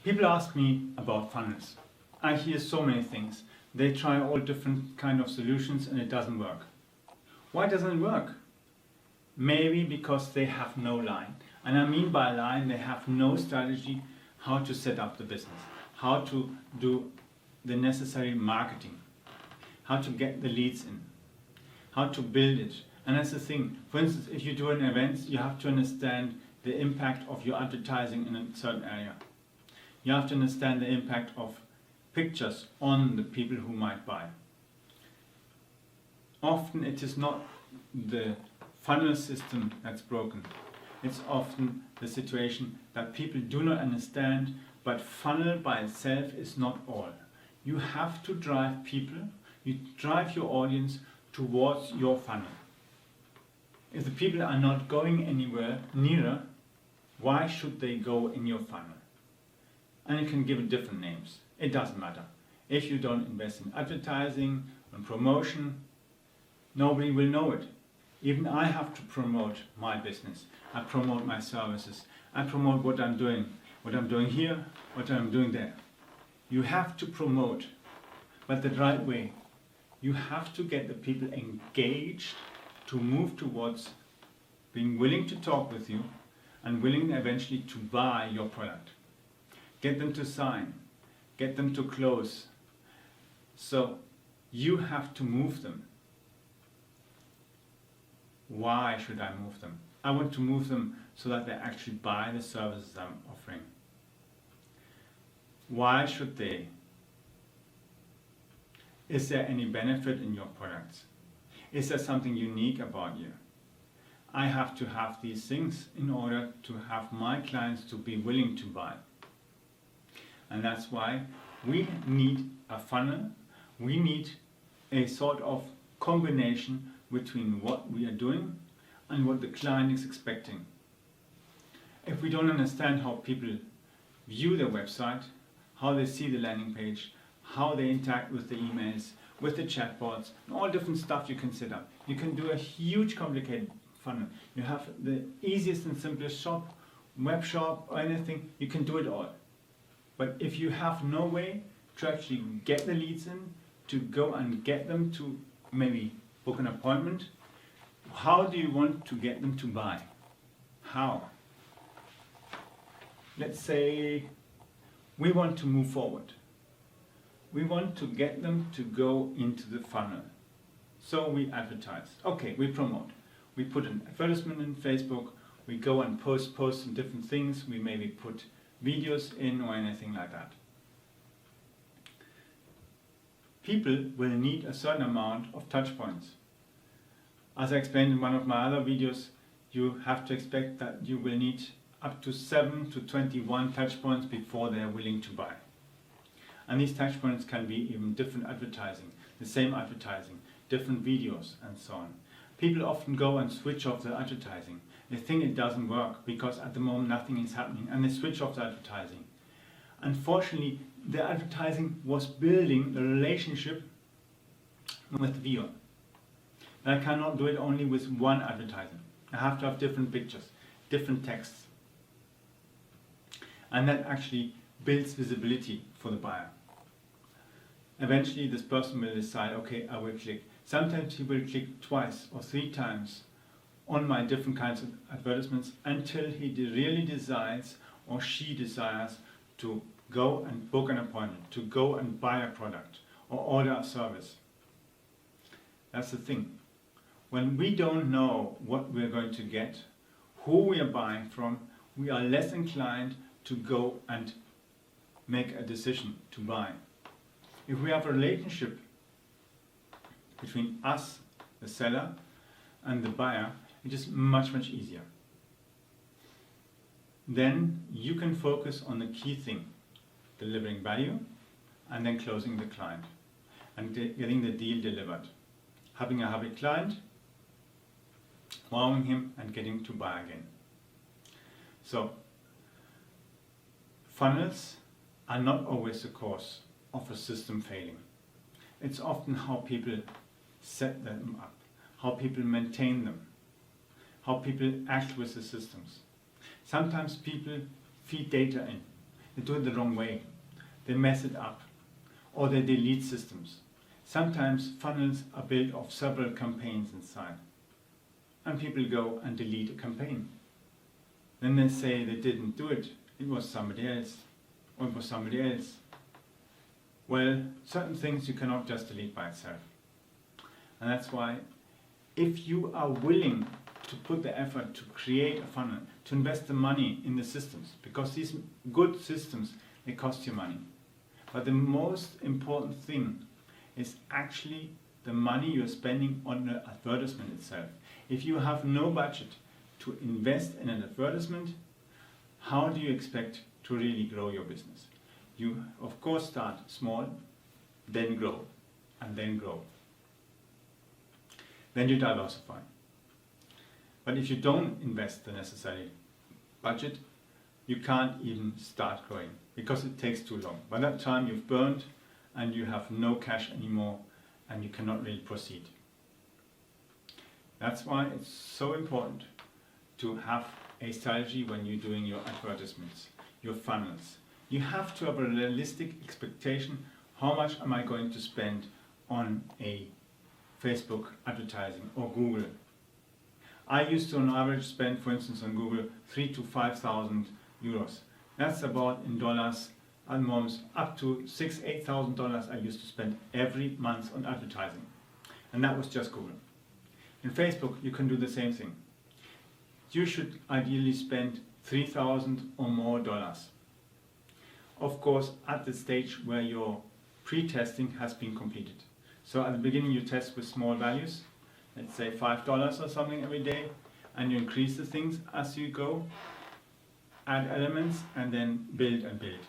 People ask me about funnels. I hear so many things. They try all different kind of solutions and it doesn't work. Why doesn't it work? Maybe because they have no line. And I mean by line, they have no strategy how to set up the business, how to do the necessary marketing, how to get the leads in, how to build it. And that's the thing. For instance, if you do an event, you have to understand the impact of your advertising in a certain area. You have to understand the impact of pictures on the people who might buy. Often it is not the funnel system that's broken. It's often the situation that people do not understand, but funnel by itself is not all. You have to drive people, you drive your audience towards your funnel. If the people are not going anywhere nearer, why should they go in your funnel? And you can give it different names. It doesn't matter. If you don't invest in advertising and promotion, nobody will know it. Even I have to promote my business. I promote my services. I promote what I'm doing here, what I'm doing there. You have to promote, but the right way. You have to get the people engaged to move towards being willing to talk with you and willing eventually to buy your product. Get them to sign, get them to close. So you have to move them. Why should I move them? I want to move them so that they actually buy the services I'm offering. Why should they? Is there any benefit in your products? Is there something unique about you? I have to have these things in order to have my clients to be willing to buy. And that's why we need a funnel. We need a sort of combination between what we are doing and what the client is expecting. If we don't understand how people view their website, how they see the landing page, how they interact with the emails, with the chatbots, and all different stuff you can set up. You can do a huge complicated funnel. You have the easiest and simplest shop, web shop or anything, you can do it all. But if you have no way to actually get the leads in, to go and get them to maybe book an appointment, how do you want to get them to buy? How? Let's say we want to move forward. We want to get them to go into the funnel. So we advertise. Okay, we promote. We put an advertisement in Facebook. We go and post on different things. We maybe put videos in or anything like that. People will need a certain amount of touch points. As I explained in one of my other videos, you have to expect that you will need up to 7 to 21 touch points before they are willing to buy. And these touch points can be even different advertising, the same advertising, different videos and so on. People often go and switch off the advertising. They think it doesn't work because at the moment nothing is happening and they switch off the advertising. Unfortunately, the advertising was building the relationship with the viewer. But I cannot do it only with one advertising. I have to have different pictures, different texts. And that actually builds visibility for the buyer. Eventually this person will decide, okay, I will click. Sometimes he will click twice or 3 times on my different kinds of advertisements until he really decides or she desires to go and book an appointment, to go and buy a product or order a service. That's the thing. When we don't know what we're going to get, who we are buying from, we are less inclined to go and make a decision to buy. If we have a relationship between us, the seller, and the buyer, it is much easier. Then you can focus on the key thing, delivering value, and then closing the client and getting the deal delivered. Having a happy client, wowing him and getting to buy again. So, funnels are not always the cause of a system failing. It's often how people set them up, how people maintain them, how people act with the systems. Sometimes people feed data in. they do it the wrong way. They mess it up, or they delete systems. Sometimes funnels are built of several campaigns inside, and people go and delete a campaign. Then they say they didn't do it, it was somebody else, or it was somebody else. Well, certain things you cannot just delete by itself. And that's why, if you are willing to put the effort to create a funnel, to invest the money in the systems, because these good systems, they cost you money. But the most important thing is actually the money you're spending on the advertisement itself. If you have no budget to invest in an advertisement, how do you expect to really grow your business? You of course start small, then grow, and then grow. Then you diversify. But if you don't invest the necessary budget, you can't even start growing, because it takes too long. By that time you've burned and you have no cash anymore, and you cannot really proceed. That's why it's so important to have a strategy when you're doing your advertisements, your funnels. You have to have a realistic expectation, how much am I going to spend on a Facebook advertising or Google. I used to on average spend, for instance, on Google 3,000 to 5,000 euros. That's about, in dollars, at most up to $6,000 to $8,000 I used to spend every month on advertising. And that was just Google. In Facebook you can do the same thing. You should ideally spend 3,000 or more dollars. Of course, at the stage where your pre-testing has been completed. So at the beginning you test with small values, let's say $5 or something every day, and you increase the things as you go, add elements, and then build and build.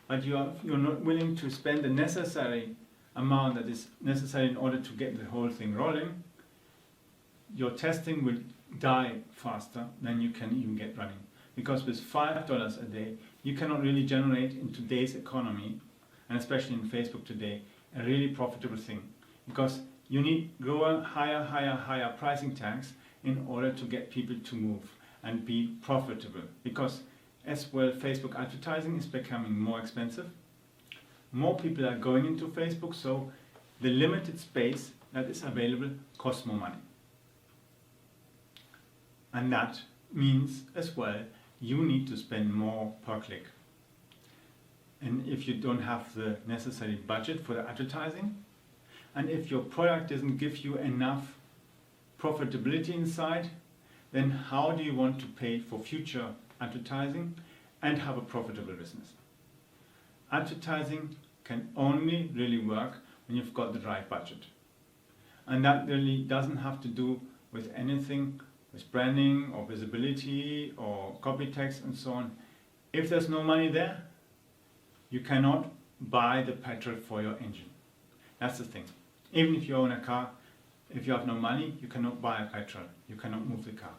But you're not willing to spend the necessary amount that is necessary in order to get the whole thing rolling. Your testing will die faster than you can even get running. Because with $5 a day, you cannot really generate in today's economy, and especially in Facebook today, a really profitable thing. Because you need grower higher pricing tags in order to get people to move and be profitable. Because as well, Facebook advertising is becoming more expensive. More people are going into Facebook, so the limited space that is available costs more money. And that means as well, you need to spend more per click. And if you don't have the necessary budget for the advertising, and if your product doesn't give you enough profitability inside, then how do you want to pay for future advertising and have a profitable business? Advertising can only really work when you've got the right budget. And that really doesn't have to do with anything with branding or visibility or copy text and so on. If there's no money there, you cannot buy the petrol for your engine. That's the thing. Even if you own a car, if you have no money, you cannot buy a petrol. You cannot move the car.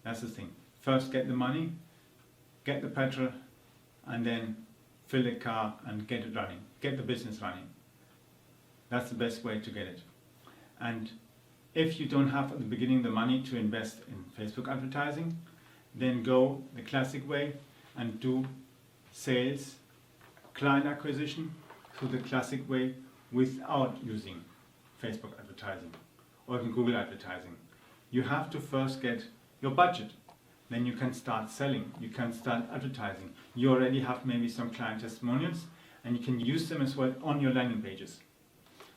That's the thing. First get the money, get the petrol, and then fill the car and get it running. Get the business running. That's the best way to get it. And if you don't have at the beginning the money to invest in Facebook advertising, then go the classic way and do sales, client acquisition through the classic way without using Facebook advertising or even Google advertising. You have to first get your budget. Then you can start selling, you can start advertising. You already have maybe some client testimonials and you can use them as well on your landing pages.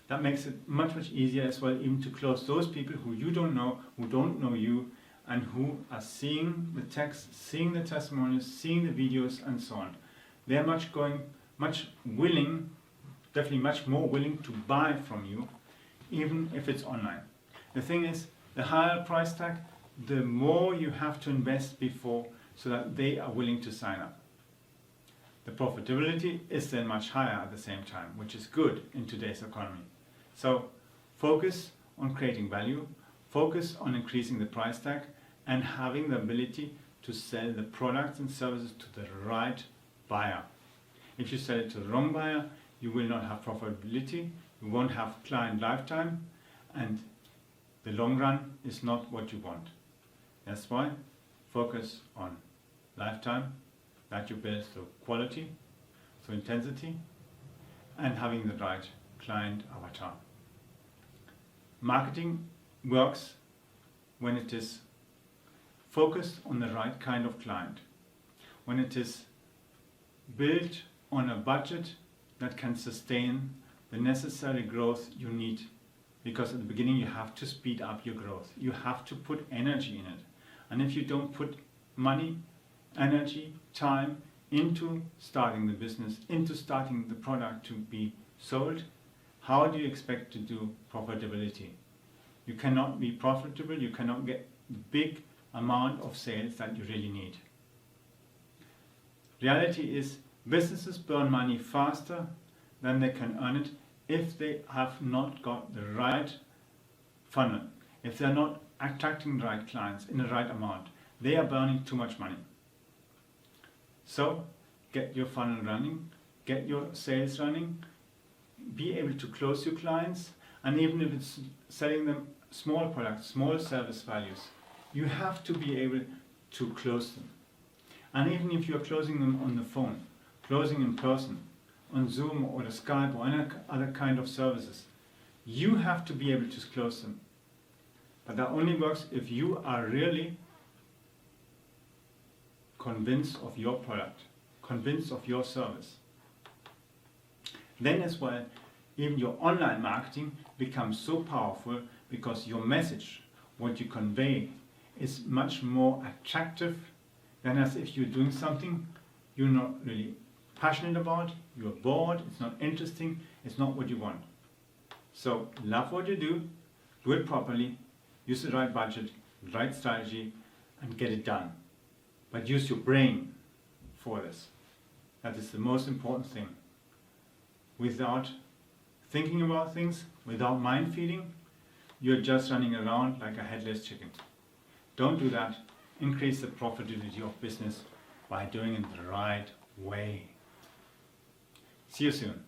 That makes it much easier as well, even to close those people who you don't know, who don't know you, and who are seeing the text, seeing the testimonials, seeing the videos and so on. They're much willing, definitely much more willing to buy from you, even if it's online. The thing is, the higher price tag, the more you have to invest before so that they are willing to sign up. The profitability is then much higher at the same time, which is good in today's economy. So focus on creating value, focus on increasing the price tag and having the ability to sell the products and services to the right buyer. If you sell it to the wrong buyer, you will not have profitability, you won't have client lifetime, and the long run is not what you want. That's why focus on lifetime that you build through quality, through intensity, and having the right client avatar. Marketing works when it is focused on the right kind of client, when it is built on a budget that can sustain the necessary growth you need, because at the beginning you have to speed up your growth. You have to put energy in it. And if you don't put money, energy, time into starting the business, into starting the product to be sold, how do you expect to do profitability? You cannot be profitable, you cannot get the big amount of sales that you really need. Reality is businesses burn money faster than they can earn it if they have not got the right funnel, if they're not attracting the right clients in the right amount. They are burning too much money. So get your funnel running, get your sales running, be able to close your clients, and even if it's selling them small products, small service values, you have to be able to close them. And even if you're closing them on the phone, closing in person, on Zoom or the Skype or any other kind of services, you have to be able to close them. But that only works if you are really convinced of your product, convinced of your service. Then as well, even your online marketing becomes so powerful because your message, what you convey, is much more attractive than as if you're doing something you're not really passionate about, you're bored, it's not interesting, it's not what you want. So love what you do it properly, use the right budget, the right strategy, and get it done. But use your brain for this. That is the most important thing. Without thinking about things, without mind feeding, you're just running around like a headless chicken. Don't do that. Increase the profitability of business by doing it the right way. See you soon.